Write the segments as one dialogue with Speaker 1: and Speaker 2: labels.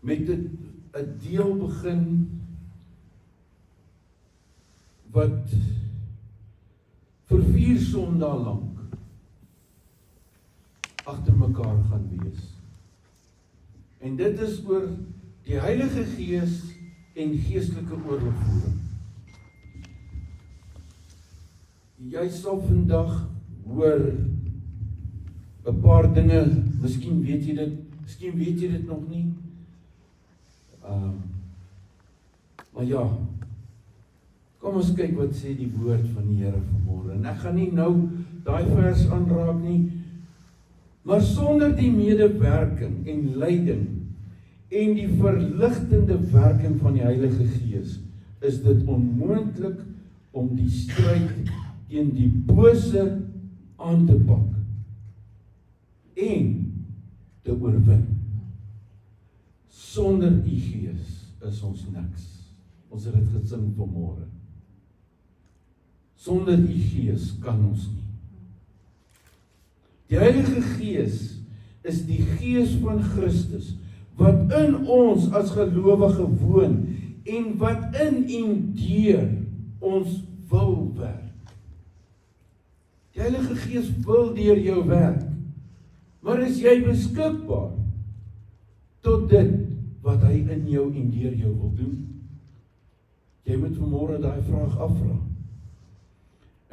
Speaker 1: met 'n deel begin wat vir 4 Sondae lank agter mekaar gaan wees. En dit is oor die Heilige Gees en geestelike oorlewering. Jy sal vandag hoor 'n paar dinge, miskien weet jy dit nog nie. Maar ja, kom ons kyk wat sê die woord van die Here vanmôre. En ek gaan nie nou daai vers aanraak nie, maar sonder die medewerking en leiding en die verligtende werking van die Heilige Gees is dit onmoontlik om die stryd teen die bose aan te pak en te oorwin. Sonder die Gees is ons niks. Ons het dit gesing vanmôre. Sonder die Gees kan ons nie. Die Heilige Gees is die Gees van Christus wat in ons as gelowige woon en wat in en deur ons wil werk. Die Heilige Gees wil deur jou werk. Maar is jy beskikbaar tot dit wat hy in jou en deur jou wil doen? Jy moet vanmôre daai vraag afvra.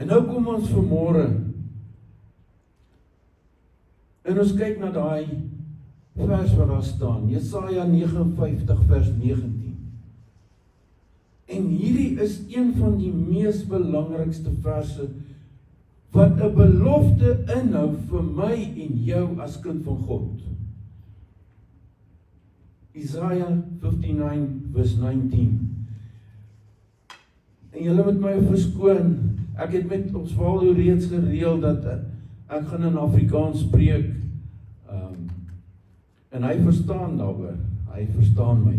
Speaker 1: En nou kom ons vanmôre en ons kyk na daai vers wat daar staan, Jesaja 59 vers 19. En hierdie is een van die mees belangrikste verse wat 'n belofte inhou vir my en jou as kind van God. Isaiah 59 vers 19. En julle moet my verskoon, ek het met ons Waldo reeds gereël dat ek gaan in Afrikaans spreek. En hy verstaan daaroor, hy verstaan my.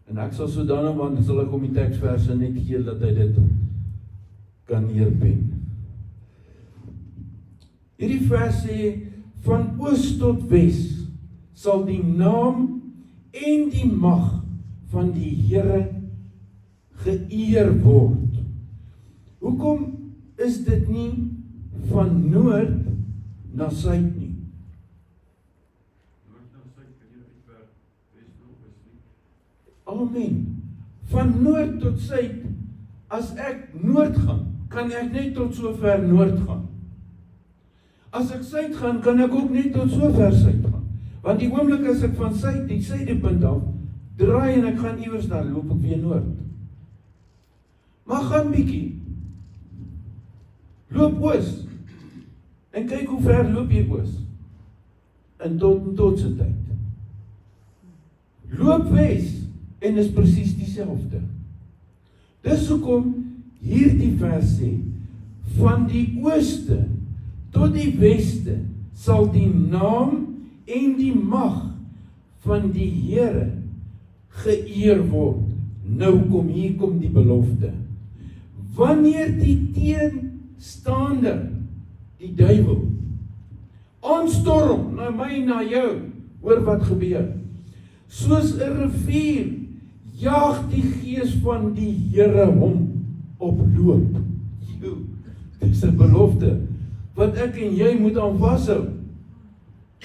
Speaker 1: En ek sal sodanig, want sal ek hom die teksverse net gee dat hy dit kan neerpen. Hierdie vers sê, van oos tot wes sal die naam en die mag van die Here geëer word. Hoekom is dit nie van noord na suid nie? Amen. Van noord tot suid, as ek noord gaan, kan ek net tot so ver noord gaan. As ek suid gaan, kan ek ook net tot so ver suid gaan. Want die oomblik as ek van suid, die suidepunt af, draai en ek gaan iewers dan loop ek weer noord. Maar gaan bietjie. Loop oos. En kyk hoe ver loop jy oos. In tot se tyd. Loop wes. En is presies dieselfde. Dis hoekom hierdie vers sê, van die ooste tot die weste sal die naam en die mag van die Here geëer word. Nou hier kom die belofte. Wanneer die teenstander, die duiwel, aanstorm na my, na jou, hoor wat gebeur. Soos 'n rivier jaag die Gees van die Here hom op loop. Dis 'n belofte wat ek en jy moet aan vashou.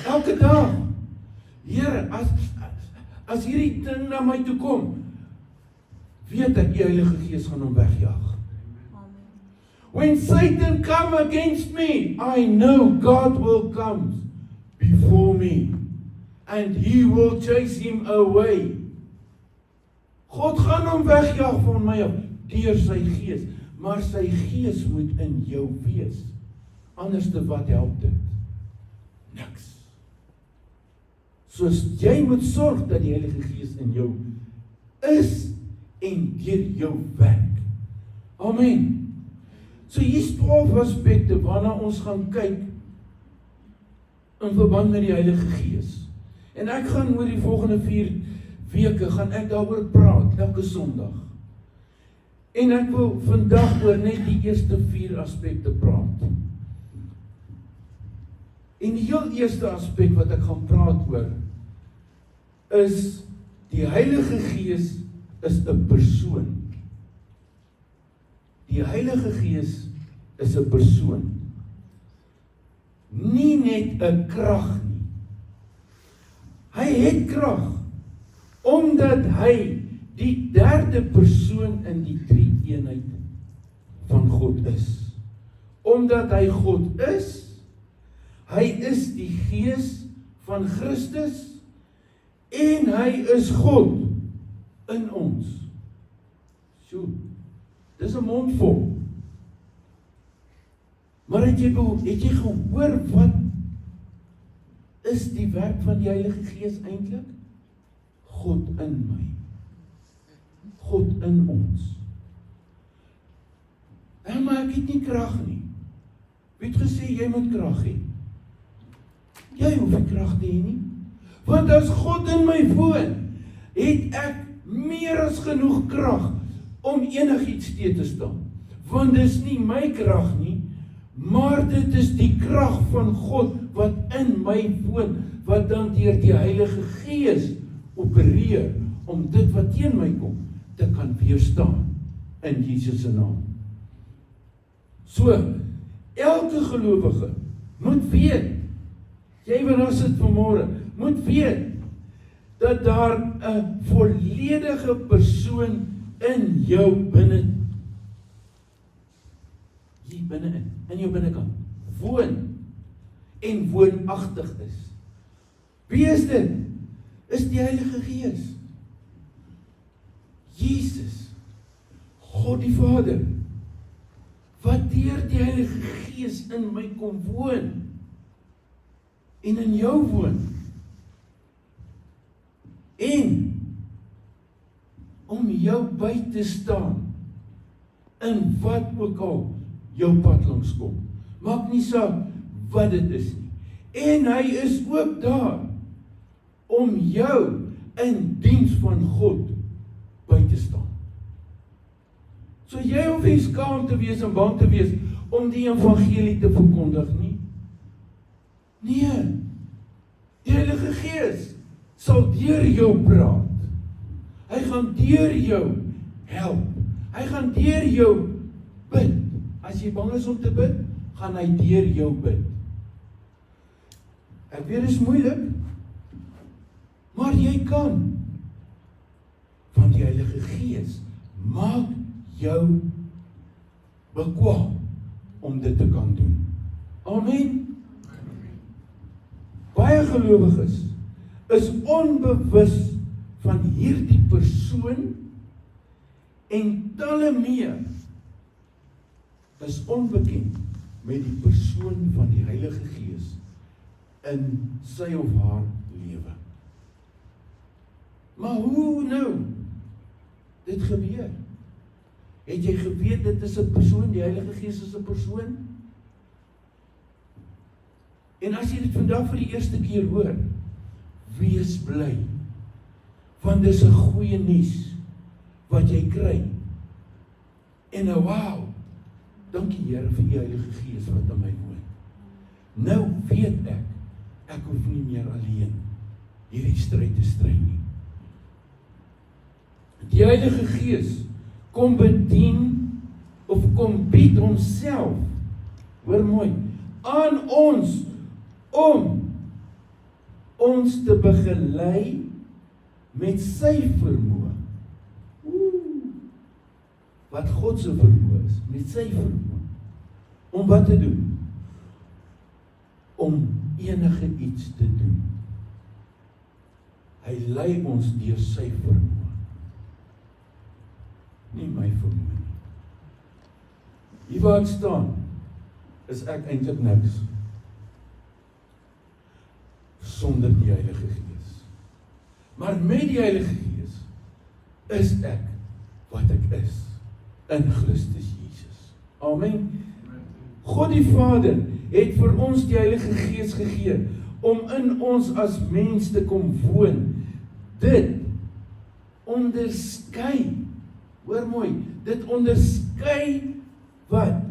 Speaker 1: Elke dag. Here, as hierdie ding na my toe kom, weet ek die Heilige Gees gaan hom wegjaag. When Satan come against me, I know God will come before me and he will chase him away. God gaan hom wegjaag van my af, deur sy Gees, maar sy Gees moet in jou wees. Anders te wat help dit? Niks. Soos jy moet sorg dat die Heilige Gees in jou is en deur jou werk. Amen. So hier's 12 aspekte waarna ons gaan kyk in verband met die Heilige Gees. En ek gaan oor die volgende 4 weke gaan ek daaroor praat, elke Sondag. En ek wil vandag oor net die eerste 4 aspekte praat. En die heel eerste aspek wat ek gaan praat oor, is Die Heilige Gees is 'n persoon. Die Heilige Gees is 'n persoon. Nie net 'n krag nie. Hy het krag, omdat hy die derde persoon in die drie-eenheid van God is. Omdat hy God is, hy is die Gees van Christus, en hy is God in ons. So, dis 'n mondvol. Maar het jy gehoor wat is die werk van die Heilige Gees eintlik? God in my. God in ons. En maar ek het nie krag nie. Wie het gesê jy moet krag hê? Jy hoef nie krag te hê nie. Want as God in my woon, het ek meer as genoeg krag om enigiets te staan. Want dis nie my krag nie, maar dit is die krag van God wat in my woon, wat dan deur die Heilige Gees opereer om dit wat teen my kom te kan weerstaan in Jesus se naam. So, elke gelowige moet weet, jy wat daar sit vanmôre, moet weet dat daar 'n volledige persoon in jou binne, hier binne in jou binnekant woon en woonagtig is. Wie is dit? Is die Heilige Gees. Jesus, God die Vader, wat deur die Heilige Gees in my kom woon en in jou woon. En om jou by te staan in wat ook al jou pad langs kom. Maak nie saak wat dit is nie. En hy is ook daar om jou in diens van God by te staan. So jy hoef nie skaam te wees en bang te wees om die evangelie te verkondig nie. Nee, die Heilige Gees sal deur jou praat. Hy gaan deur jou help. Hy gaan deur jou bid. As jy bang is om te bid, gaan hy deur jou bid. Ek weet dit is moeilik, maar jy kan. Want die Heilige Gees maak jou bekwaam om dit te kan doen. Amen. Baie gelowiges is onbewus van hierdie persoon en talle meer is onbekend met die persoon van die Heilige Gees in sy of haar lewe. Maar hoe nou dit gebeur? Het jy geweet dit is 'n persoon, die Heilige Gees is 'n persoon? En as jy dit vandag vir die eerste keer hoor, wees bly, want dis 'n goeie nuus wat jy kry. En nou, wow, dankie Here vir die Heilige Gees wat in my woon. Nou weet ek hoef nie meer alleen hierdie stryd te stry nie. Die Heilige Gees kom bedien of kom bied homself, hoor mooi, aan ons om ons te begelei met sy vermoë. Wat God se vermoë is, met sy vermoë. Om wat te doen? Om enige iets te doen. Hy lei ons deur sy vermoë. Nie my vermoë nie. Hier waar ek staan, is ek eintlik niks sonder die Heilige Gees. Maar met die Heilige Gees is ek wat ek is in Christus Jesus. Amen. God die Vader het vir ons die Heilige Gees gegee om in ons as mens te kom woon. Dit onderskei, hoor mooi, dit onderskei wat?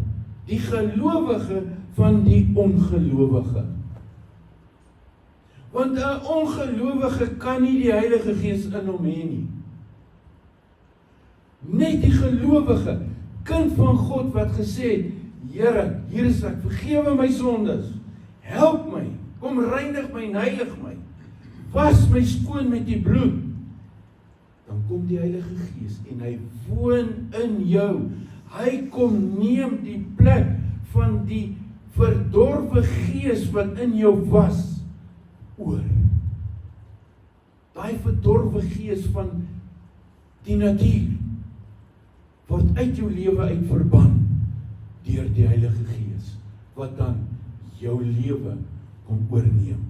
Speaker 1: Die gelowige van die ongelowige. Want 'n ongelowige kan nie die Heilige Gees in hom hê nie. Net die gelowige, kind van God wat gesê het, Here, hier is ek, vergewe my sondes, help my, kom reinig my en heilig my, was my skoon met die bloed, dan kom die Heilige Gees en hy woon in jou. Hy kom neem die plek van die verdorwe gees wat in jou was oor. Daai verdorwe gees van die natuur word uit jou lewe uit verban deur die Heilige Gees wat dan jou lewe kom oorneem.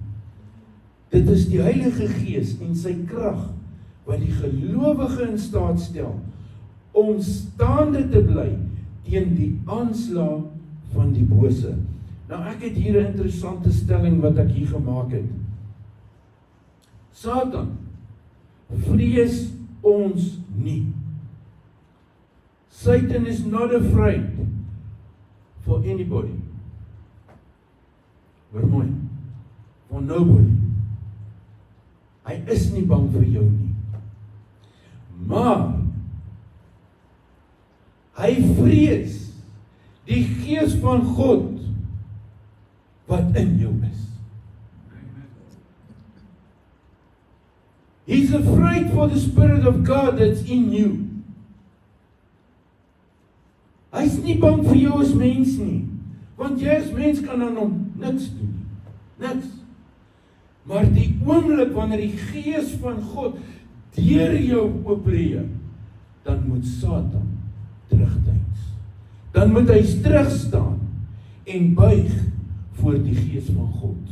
Speaker 1: Dit is die Heilige Gees en sy krag wat die gelowige in staat stel om staande te bly teen die aanslag van die bose. Nou ek het hier 'n interessante stelling wat ek hier gemaak het. Satan vrees ons nie. Satan is not afraid for anybody. Hoor mooi. For nobody. Hy is nie bang vir jou nie. Maar hy vrees die Gees van God wat in jou is. He's afraid for the Spirit of God that's in you. Hy's nie bang vir jou as mens nie, want jy as mens kan aan hom niks doen nie. Niks. Maar die oomblik wanneer die Gees van God deur jou opereer, dan moet Satan terugduins. Dan moet hy terugstaan en buig voor die Gees van God.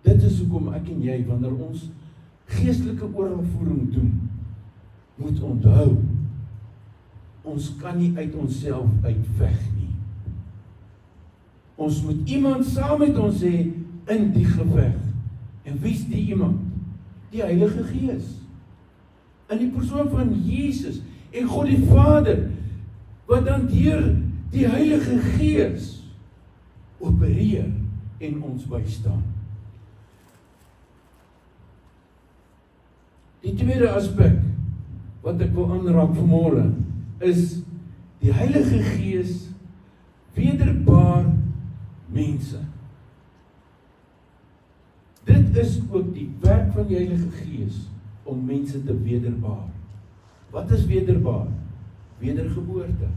Speaker 1: Dit is hoekom ek en jy, wanneer ons geestelike oorlogvoering doen, moet onthou, ons kan nie uit onsself uitveg nie. Ons moet iemand saam met ons hê in die geveg. En wie is die iemand? Die Heilige Gees. In die persoon van Jesus en God die Vader, wat dan deur die Heilige Gees opereer en ons bystaan. Die tweede aspek wat ek wil aanraak vanmôre is die Heilige Gees wederbaar mense. Dit is ook die werk van die Heilige Gees om mense te wederbaar. Wat is wederbaar? Wedergeboorte.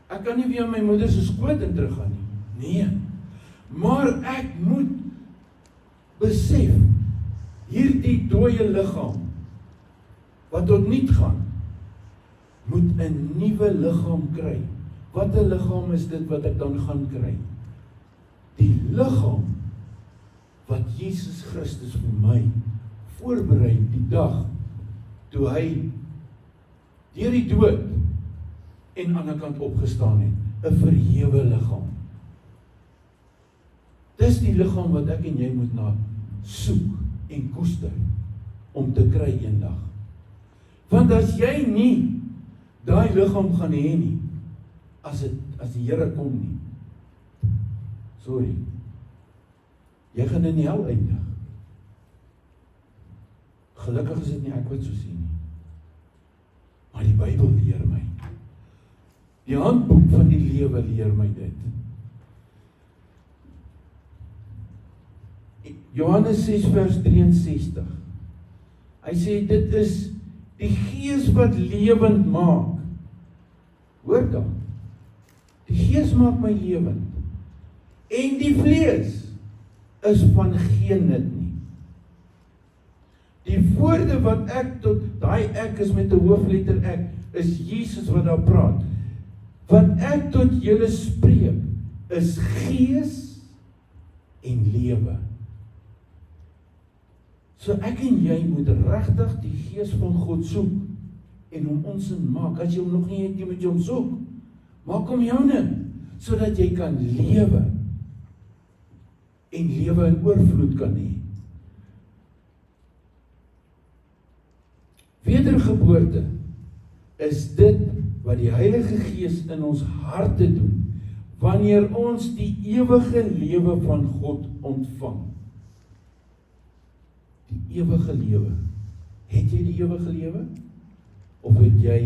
Speaker 1: Ek kan nie weer my moeder se skoot in teruggaan nie. Nee. Maar ek moet besef hierdie dooie liggaam wat tot niet gaan, moet 'n nuwe liggaam kry. Wat 'n liggaam is dit wat ek dan gaan kry? Die liggaam wat Jesus Christus vir my voorberei die dag toe hy deur die dood en aan die ander kant opgestaan het, 'n verhewe liggaam. Dis die liggaam wat ek en jy moet na soek en koester om te kry eendag. Want as jy nie daai liggaam gaan hê nie, as die Here kom nie, sorry, jy gaan in die hel eindig. Gelukkig is dit nie ek wat so sien nie. Maar die Bybel leer my. Die handboek van die lewe leer my dit. Johannes 6 vers 63. Hy sê dit is die Gees wat lewend maak. Hoor dan. Die Gees maak my lewend. En die vlees is van geen nut nie. Die woorde wat ek tot, daai ek is met 'n hoofletter ek, is Jesus wat daar praat. Wat ek tot julle spreek, is gees en lewe. So ek en jy moet regtig die Gees van God soek en hom onsin maak. As jy hom nog nie het, jy moet hom soek. Maak hom joune, sodat jy kan lewe en lewe in oorvloed kan hê. Wedergeboorte is dit wat die Heilige Gees in ons harte doen, wanneer ons die ewige lewe van God ontvang. Die ewige lewe. Het jy die ewige lewe? Of het jy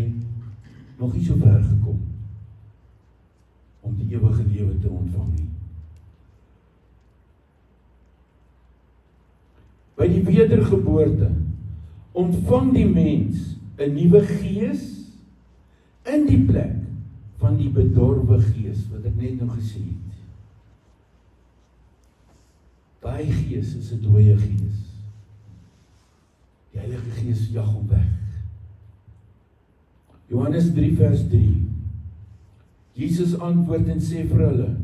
Speaker 1: nog nie so ver gekom om die ewige lewe te ontvang nie? By die wedergeboorte ontvang die mens 'n nuwe gees in die plek van die bedorwe gees, wat ek net nou gesê het. Daai gees is 'n dooie gees. Die Heilige Gees jag hom weg. Johannes 3 vers 3. Jesus antwoord en sê vir hulle,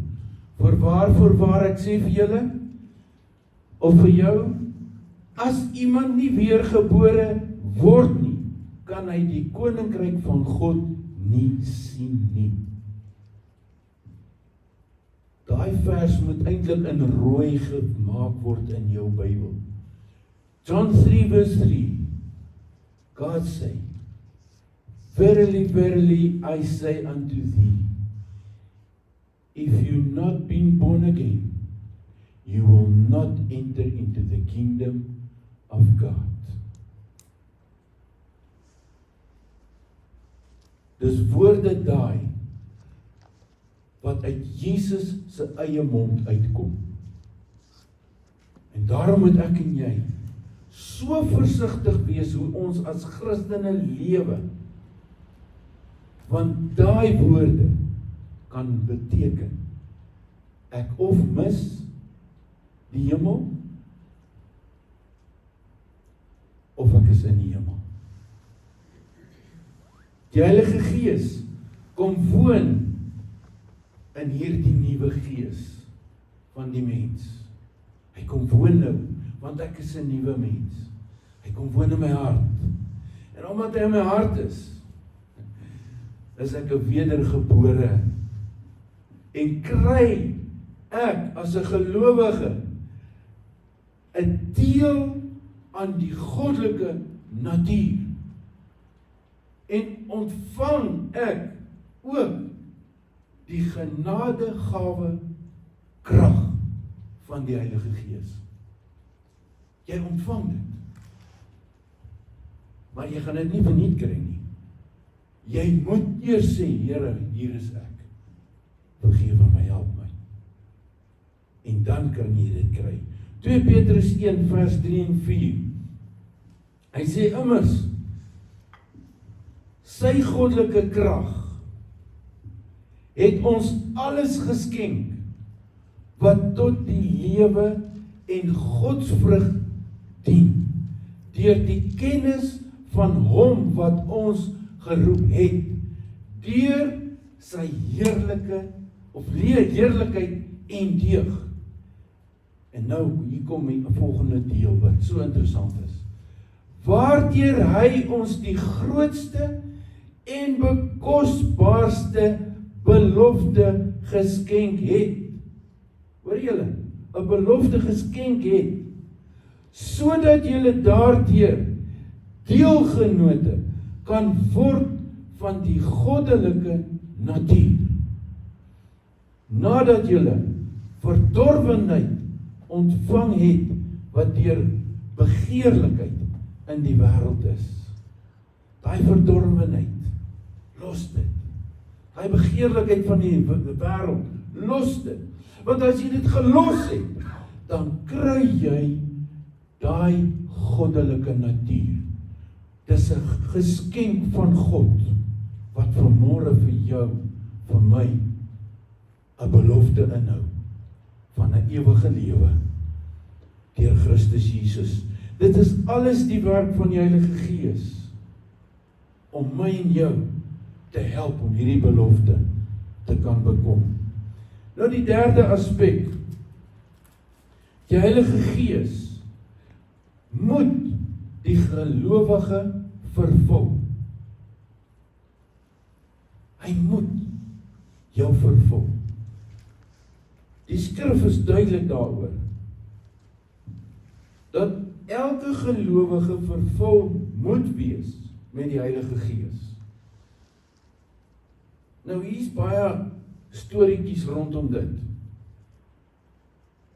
Speaker 1: voorwaar ek sê vir julle, of vir jou, as iemand nie weergebore word nie, kan hy die koninkryk van God nie sien nie. Daai vers moet eintlik in rooi gemaak word in jou Bybel. John 3 verse 3. God say, verily, verily, I say unto thee, if you not been born again, you will not enter into the kingdom of God. Dis woorde daai wat uit Jesus se eie mond uitkom. En daarom moet ek en jy so versigtig wees hoe ons as Christene lewe, want daai woorde kan beteken ek of mis die hemel of ek is in die hemel. Die Heilige Gees kom woon in hierdie nuwe gees van die mens. Hy kom woon nou, want ek is 'n nuwe mens. Hy kom woon in my hart. En omdat hy in my hart is ek 'n wedergebore en kry ek as 'n gelowige 'n deel aan die goddelike natuur. En ontvang ek ook die genadegawe krag van die Heilige Gees. Jy ontvang dit. Maar jy gaan dit nie verniet kry nie. Jy moet eers sê, Here, hier is ek. Vergewe my, help my. En dan kan jy dit kry. 2 Petrus 1 vers 3 en 4. Hy sê immers, sy goddelike krag het ons alles geskenk wat tot die lewe en godsvrug dien, deur die kennis van hom wat ons geroep het, deur sy heerlikheid en deug. En nou, hier kom die volgende deel wat so interessant is. Waardeur hy ons die grootste en bekosbaarste belofte geskenk het. Hoor julle, 'n belofte geskenk het, sodat julle daardeur deelgenote kan word van die goddelike natuur. Nadat julle verdorwenheid ontvang het, wat deur begeerlikheid in die wêreld is. Daai verdorwenheid, los dit. Daai begeerlikheid van die wêreld, los dit. Want as jy dit gelos het, dan kry jy daai goddelike natuur. Dis 'n geskenk van God, wat vanmôre vir jou, vir my, 'n belofte inhou, van 'n ewige lewe, deur Christus Jesus. Dit is alles die werk van die Heilige Gees, om my en jou te help om hierdie belofte te kan bekom. Nou die derde aspek, die Heilige Gees moet die gelowige vervul. Hy moet jou vervul. Die skrif is duidelik daaroor, dat elke gelowige vervul moet wees met die Heilige Gees. Nou hier is baie storieetjies rondom dit.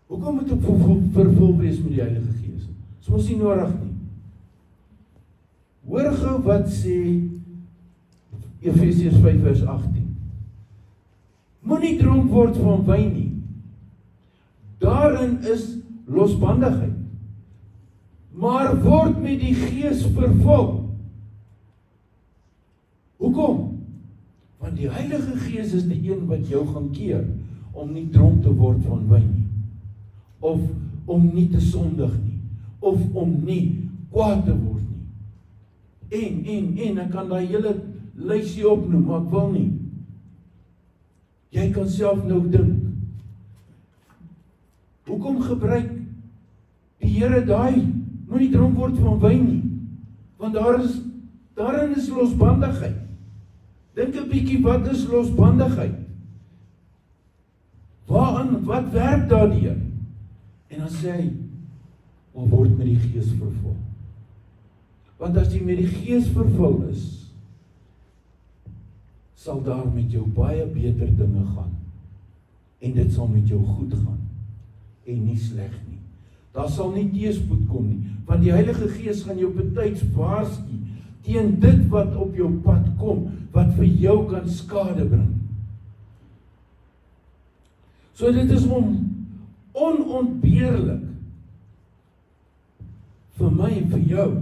Speaker 1: Hoekom moet ek vervul wees met die Heilige Gees? Dis mos nie nodig nie. Hoor gou wat sê Efesiërs 5 vers 18. Moenie dronk word van wyn nie. Daarin is losbandigheid. Maar word met die Gees vervul. Hoekom? Want die Heilige Gees is die een wat jou gaan keer om nie dronk te word van wyn nie. Of om nie te sondig nie. Of om nie kwaad te word nie. En, ek kan daai hele lysie opnoem, maar ek wil nie. Jy kan self nou dink. Hoekom gebruik die Here daai, moenie dronk word van wyn nie? Want daarin is losbandigheid. Dink 'n bietjie, wat is losbandigheid? Wat werk daardeur? En dan sê hy, word met die Gees vervul. Want as jy met die Gees vervul is, sal daar met jou baie beter dinge gaan. En dit sal met jou goed gaan. En nie sleg nie. Daar sal nie teëspoed kom nie. Want die Heilige Gees gaan jou betyds waarsku teen dit wat op jou pad kom, wat vir jou kan skade bring. So dit is onontbeerlik vir my en vir jou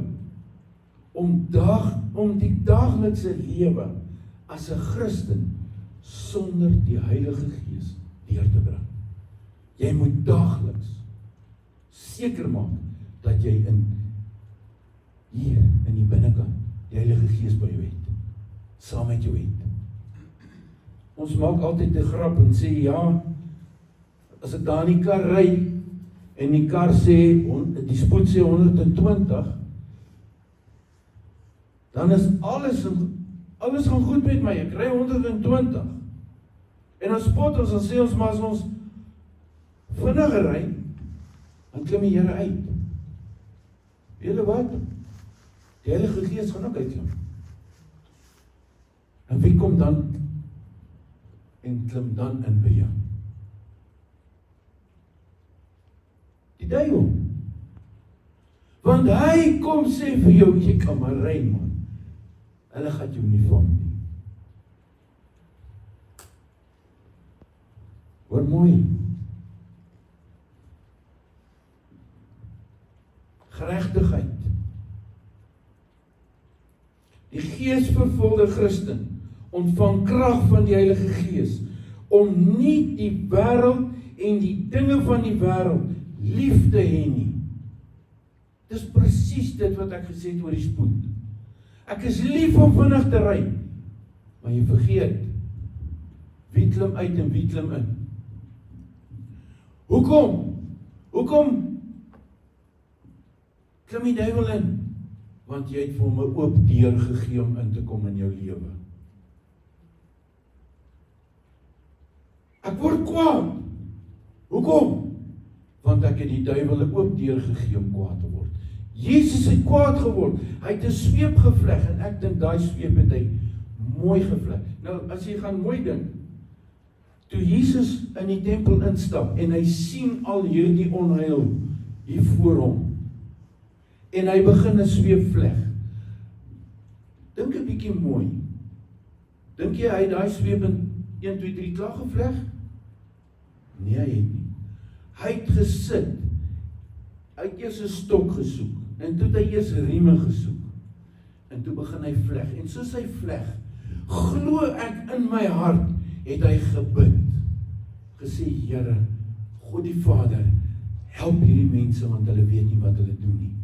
Speaker 1: om die daaglikse lewe as 'n Christen sonder die Heilige Gees deur te bring. Jy moet daagliks seker maak dat jy hier in die binnekant die Heilige Gees by jou het, saam met jou het. Ons maak altyd 'n grap en sê, ja, as ek daar in die kar ry, en die kar sê, die spoed sê 120, dan is alles gaan goed met my, ek ry 120. En dan spot ons, dan sê ons, maar as ons vinniger ry, dan klim die Here uit. Weet julle wat? Die Heilige Gees gaan ook uitklim. En wie kom dan en klim dan in by jou? Die duiwel. Want hy kom sê vir jou, jy kan maar ry, man. Hulle gaan jou nie vang nie. Hoor mooi. Geregtigheid. Die geesvervulde Christen ontvang krag van die Heilige Gees om nie die wêreld en die dinge van die wêreld lief te hê nie. Dis presies dit wat ek gesê het oor die spoed. Ek is lief om vinnig te ry, maar jy vergeet, wie klim uit en wie klim in? Hoekom klim die duiwel in? Want jy het vir hom 'n oop deur gegee om in te kom in jou lewe. Ek word kwaad. Hoekom? Want ek het die duiwel 'n oop deur gegee om kwaad te word. Jesus het kwaad geword. Hy het 'n sweep gevleg en ek dink daai sweep het hy mooi gevleg. Nou, as jy gaan mooi dink, toe Jesus in die tempel instap en hy sien al hierdie onheil hier voor hom, en hy begin 'n sweep vleg. Dink 'n bietjie mooi. Dink jy hy het daai sweep in 1, 2, 3 klaar gevleg? Nee, hy het nie. Hy het gesit. Hy het eers 'n stok gesoek. En toe het hy eers rieme gesoek. En toe begin hy vleg. En soos hy vleg, glo ek in my hart, het hy gebid. Gesê, Here, God die Vader, help hierdie mense, want hulle weet nie wat hulle doen nie.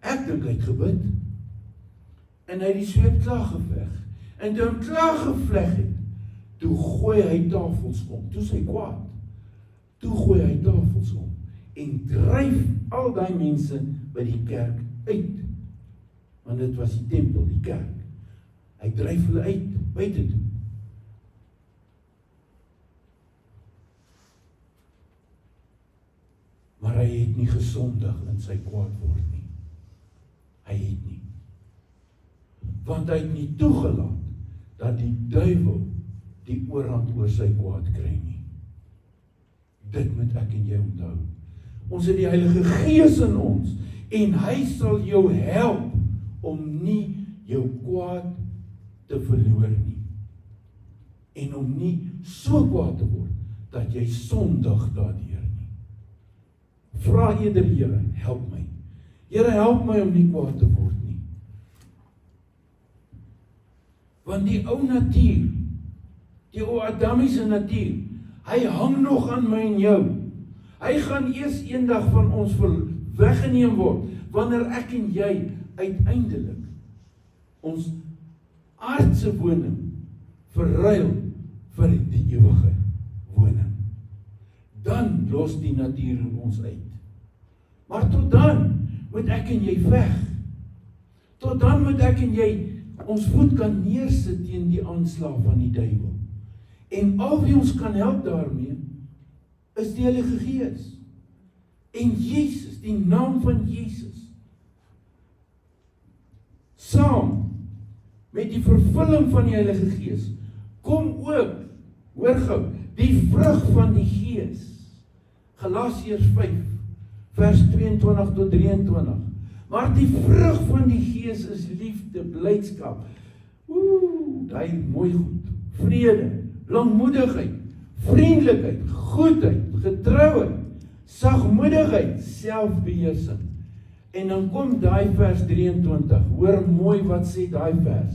Speaker 1: Ek dink hy het gebid. En hy het die sweep klaar gevleg. En toe hy klaar gevleg het, toe gooi hy tafels om. Toe is hy kwaad. Toe gooi hy tafels om. En dryf al die mense by die kerk uit. Want dit was die tempel, die kerk. Hy dryf hulle uit, buite toe. Maar hy het nie gesondig in sy kwaad word nie. Hy het nie. Want hy het nie toegelaat dat die duiwel die oorhand oor sy kwaad kry nie. Dit moet ek en jy onthou. Ons het die Heilige Gees in ons, en hy sal jou help om nie jou kwaad te verloor nie. En om nie so kwaad te word, dat jy sondig daardeur nie. Vra eerder, Here, help my. Here, help my om nie kwaad te word nie. Want die ou natuur, die ou Adamiese natuur, hy hang nog aan my en jou. Hy gaan eers eendag van ons weggeneem word, wanneer ek en jy uiteindelik ons aardse woning verruil vir die ewige woning. Dan los die natuur ons uit. Maar tot dan moet ek en jy veg. Tot dan moet ek en jy ons voet kan neersit teen die aanslag van die duiwel. En al wie ons kan help daarmee, is die Heilige Gees. En Jesus, die naam van Jesus, saam met die vervulling van die Heilige Gees, kom ook, hoor gou, die vrug van die Gees. Galasiërs 5, vers 22 tot 23. Maar die vrug van die Gees is liefde, blydskap. Daai mooi goed. Vrede, langmoedigheid, vriendelikheid, goedheid, getrouheid, sagmoedigheid, selfbeheersing. En dan kom daai vers 23. Hoor mooi wat sê daai vers.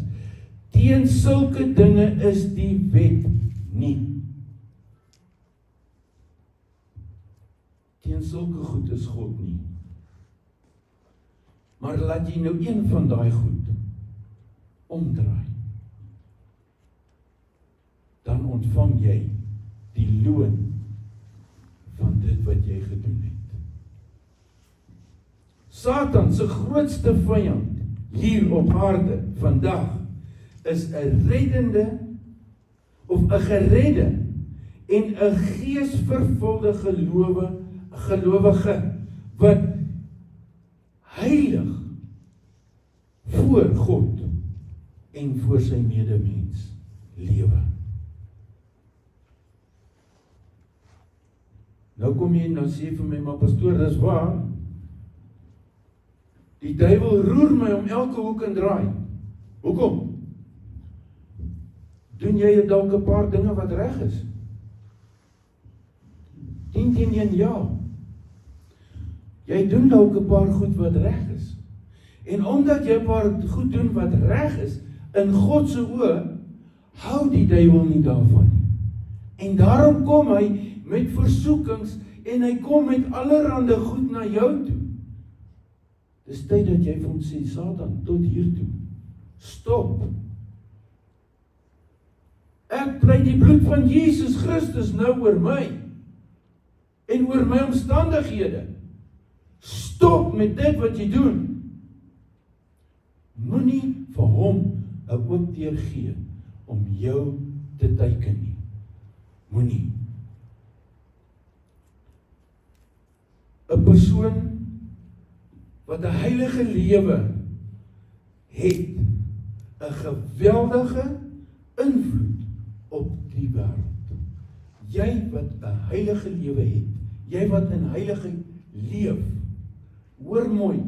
Speaker 1: Teen sulke dinge is die wet nie. Teen sulke goed is God nie. Maar laat jy nou een van daai goed omdraai. Dan ontvang jy die loon van dit wat jy gedoen het. Satan se grootste vyand hier op aarde vandag is 'n reddende of 'n geredde en 'n geesvervulde gelowige wat heilig voor God en voor sy medemens lewe. Nou kom jy en nou sê vir my, maar pastoor, dis waar. Die duiwel roer my om elke hoek en draai. Hoekom? Doen jy dalk 'n paar dinge wat reg is? 10 teen 1 ja. Jy doen dalk 'n paar goed wat reg is. En omdat jy 'n paar goed doen wat reg is, in God se oë, hou die duiwel nie daarvan nie. En daarom kom hy met versoekings en hy kom met allerhande goed na jou toe. Dis tyd dat jy vir hom sê, Satan, tot hier toe. Stop. Ek pleit die bloed van Jesus Christus nou oor my en oor my omstandighede. Stop met dit wat jy doen. Moenie vir hom 'n oop deur gee om jou te teiken nie. Moenie. 'n Persoon wat 'n heilige lewe het 'n geweldige invloed op die wêreld. Jy wat 'n heilige lewe het, jy wat in heiligheid leef, hoor mooi,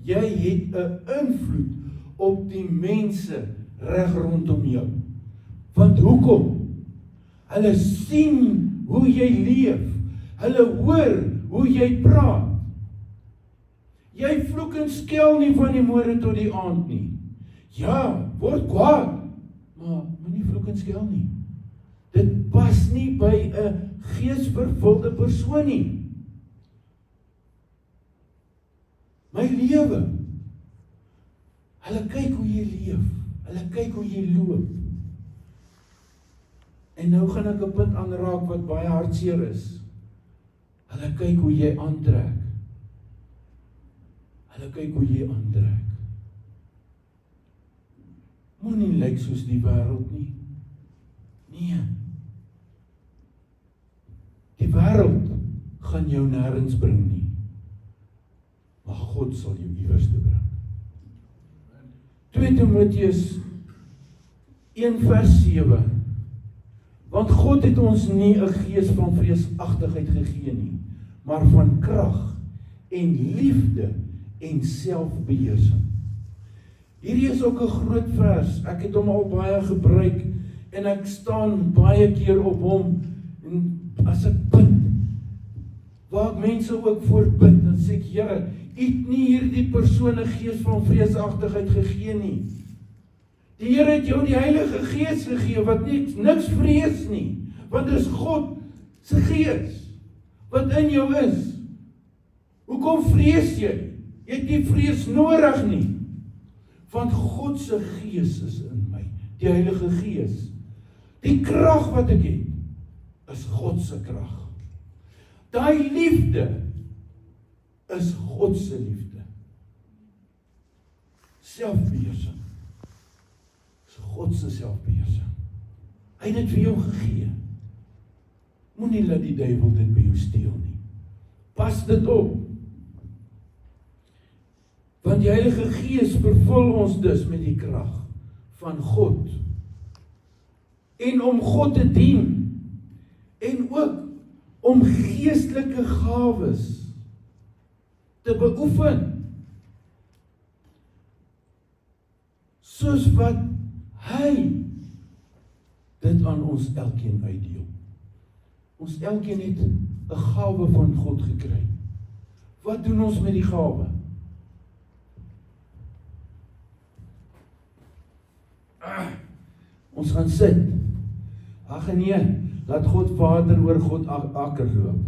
Speaker 1: jy het 'n invloed op die mense reg rondom jou. Want hoekom? Hulle sien hoe jy leef, hulle hoor hoe jy praat. Jy vloek en skel nie van die môre tot die aand nie. Ja, word kwaad, maar moenie vloek en skel nie. Dit pas nie by 'n geesvervulde persoon nie. My lewe. Hulle kyk hoe jy leef. Hulle kyk hoe jy loop. En nou gaan ek 'n punt aanraak wat baie hartseer is. Hulle kyk hoe jy aantrek. Hulle kyk hoe jy aantrek. Moenie lyk soos die wêreld nie. Nee. Die wêreld gaan jou nêrens bring nie. Maar God sal jou iewers te bring. 2 Timoteus 1 vers 7. Want God het ons nie 'n gees van vreesagtigheid gegee nie, maar van krag en liefde en selfbeheersing. Hierdie is ook 'n groot vers. Ek het hom al baie gebruik en ek staan baie keer op hom en as ek bid, waar ek mense ook voor bid, dan sê ek, Here, U het nie hierdie persoon 'n gees van vreesagtigheid gegee nie. Die Here het jou die Heilige Gees gegee, wat niks vrees nie, want dit is God se gees, wat in jou is. Hoekom vrees jy? Jy het nie vrees nodig nie, want God se gees is in my, die Heilige Gees. Die krag wat ek het, is God se krag. Daai liefde is God se liefde. Selfbeheersing is God se selfbeheersing. Hy het dit vir jou gegee. Moenie laat die duiwel dit by jou steel nie. Pas dit op. Want die Heilige Gees vervul ons dus met die krag van God. En om God te dien. En ook om geestelike gawes te beoefen. Soos wat hy dit aan ons elkeen uitdeel. Ons elkeen het 'n gawe van God gekry. Wat doen ons met die gawe? Ons gaan sit. Ag nee, laat God Vader oor God akker loop.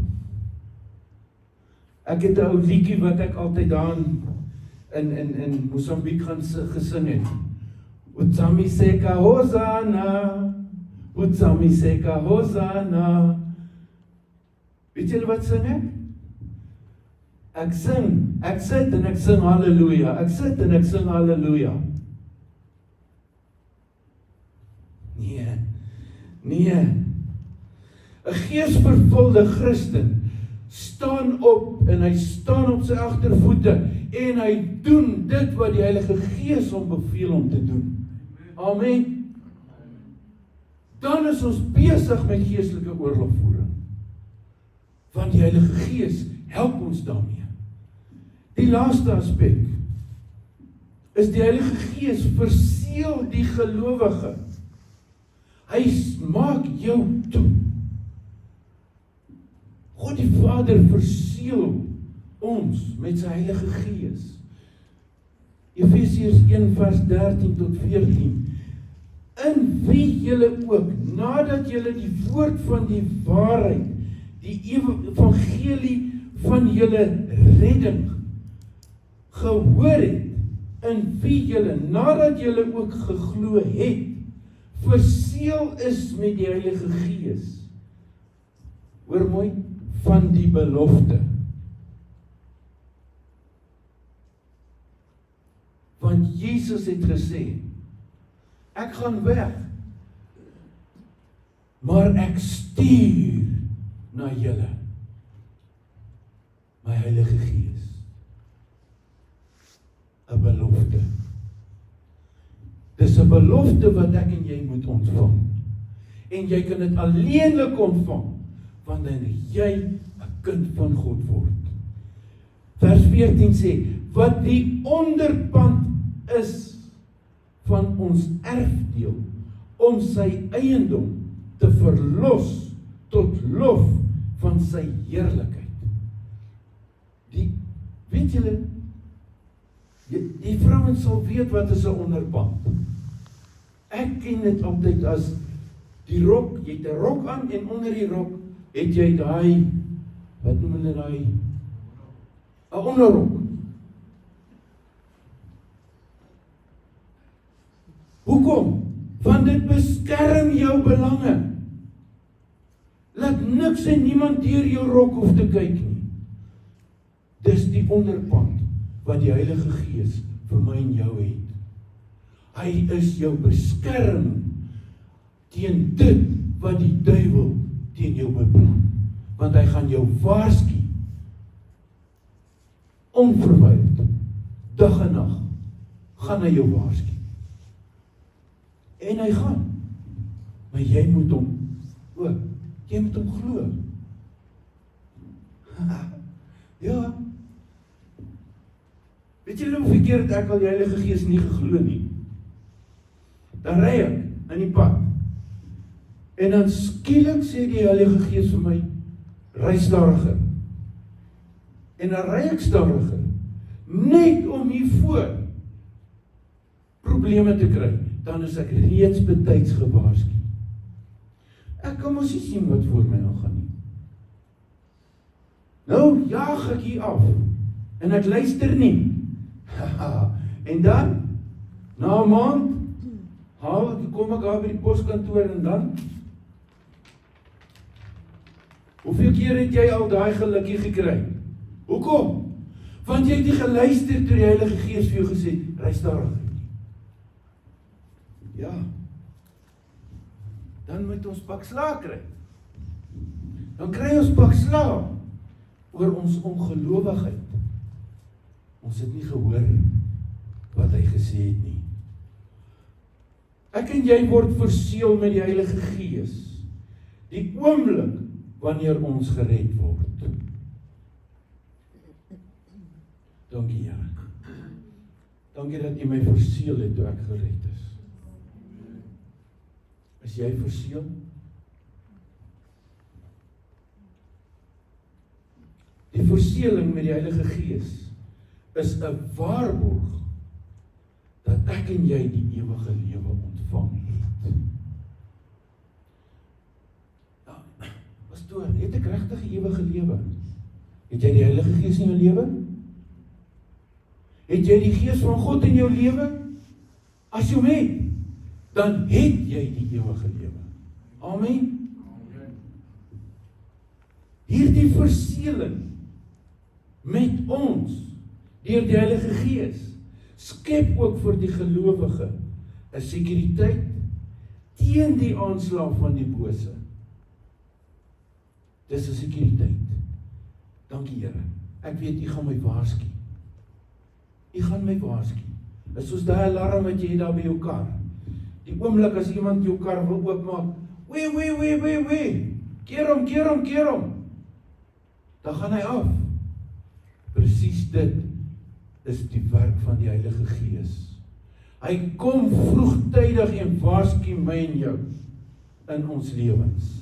Speaker 1: Ek het 'n ou liedjie wat ek altyd daar in Mosambiek gaan gesing het. Utsami seka hosana, Utsami seka hosana. Weet julle wat sing ek? Ek sit en ek sing halleluja. Ek sit en ek sing halleluja. Nee. 'n geesvervulde Christen staan op en hy staan op sy agtervoete en hy doen dit wat die Heilige Gees hom beveel om te doen. Amen. Dan is ons besig met geestelike oorlogvoering. Want die Heilige Gees help ons daarmee. Die laaste aspek is die Heilige Gees verseël die gelowige. Hy maak jou toe. God die Vader verseël ons met sy Heilige Gees. Efesiërs 1 vers 13 tot 14. In wie julle ook, nadat julle die woord van die waarheid, die evangelie van julle redding gehoor het, in wie julle, nadat julle ook geglo het, verseël is met die Heilige Gees. Hoor mooi, van die belofte. Want Jesus het gesê, ek gaan weg, maar ek stuur na julle my Heilige Gees. 'n belofte. Dis 'n belofte wat ek en jy moet ontvang. En jy kan dit alleenlik ontvang wanneer jy 'n kind van God word. Vers 14 sê, wat die onderpand is van ons erfdeel, om sy eiendom te verlos tot lof van sy heerlikheid. Weet julle, die vrouens sal weet wat is 'n onderpand. Ek ken dit altyd as die rok, jy het 'n rok aan en onder die rok het jy daai, wat noem hulle daai? 'n onderrok. Hoekom? Want dit beskerm jou belange. Laat niks en niemand deur jou rok hoef te kyk nie. Dis die onderpand wat die Heilige Gees vir my en jou het. Hy is jou beskerming teen dit wat die duiwel teen jou beplan. Want hy gaan jou waarsku. Onverwyld, dag en nag, gaan hy jou waarsku. En hy gaan. Maar jy moet hom O, jy moet hom glo. Ja. Weet julle hoeveel keer het ek al die Heilige Gees nie geglo nie? Dan ry ek in die pad. En dan skielik sê die Heilige Gees vir my, ry stadiger. En dan ry ek stadiger, net om hiervoor probleme te kry. Dan is ek reeds betyds gewaarsku. Ek kan mos nie sien wat voor my aangaan nie. Nou jaag ek hier af, en ek luister nie. En dan, na 'n maand, kom ek daar by die poskantoor en dan, hoeveel keer het jy al daai gelukkie gekry? Hoekom? Want jy het nie geluister toe die Heilige Gees vir jou gesê, ry stadiger. Ja. Dan moet ons pak slaag kry. Dan kry ons pak slaag oor ons ongelowigheid. Ons het nie gehoor wat hy gesê het nie. Ek en jy word verseël met die Heilige Gees. Die oomblik wanneer ons gered word. Dankie, Here. Dankie dat U my verseël het toe ek gered is. Is jy verseël? Die verseëling met die Heilige Gees is 'n waarborg dat ek en jy die ewige lewe ontvang het. Pastoor, het ek regtig die ewige lewe? Het jy die Heilige Gees in jou lewe? Het jy die Gees van God in jou lewe? As jy hom het, dan het jy die ewige lewe. Amen. Hierdie verseëling met ons deur die Heilige Gees skep ook vir die gelowige 'n sekuriteit teen die aanslag van die bose. Dis 'n sekuriteit. Dankie, Here. Ek weet U gaan my waarsku. U gaan my waarsku. Dit is soos daai alarm wat jy het daar by jou kar. Die oomblik as iemand jou kar wil oopmaak, wee, keer hom. Dan gaan hy af. Presies dit is die werk van die Heilige Gees. Hy kom vroegtydig en waarsku my en jou in ons lewens.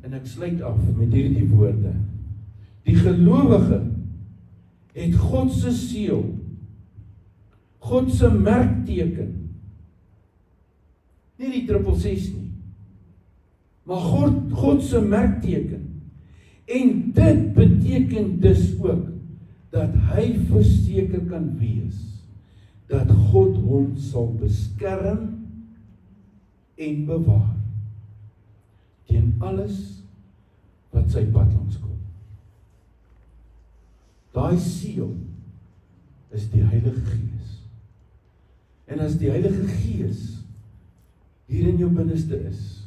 Speaker 1: En ek sluit af met hierdie woorde. Die gelowige het God se seël, God se merkteken, nie die 666 nie, maar God se merkteken. En dit beteken dus ook dat hy verseker kan wees dat God hom sal beskerm en bewaar teen alles wat sy pad langs kom. Daai seël is die Heilige Gees. En as die Heilige Gees hier in jou binneste is,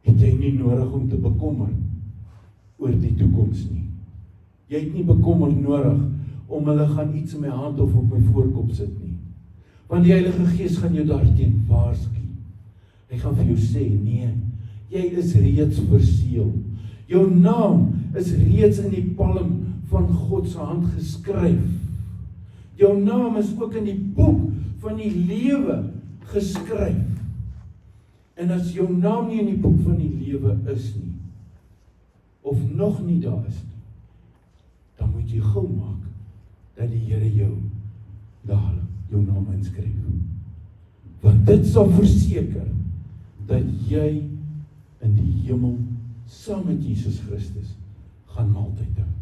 Speaker 1: het jy nie nodig om te bekommer oor die toekoms nie. Jy het nie bekommer nodig om hulle gaan iets in my hand of op my voorkop sit nie. Want die Heilige Gees gaan jou daarteen waarsku. Hy gaan vir jou sê, nee, jy is reeds verseël. Jou naam is reeds in die palm van God se hand geskryf. Jou naam is ook in die boek van die lewe geskryf. En as jou naam nie in die boek van die lewe is nie, of nog nie daar is nie, dan moet jy gou maak dat die Here jou daar jou naam inskryf. Want dit sal verseker dat jy in die hemel saam met Jesus Christus gaan maaltyd hou.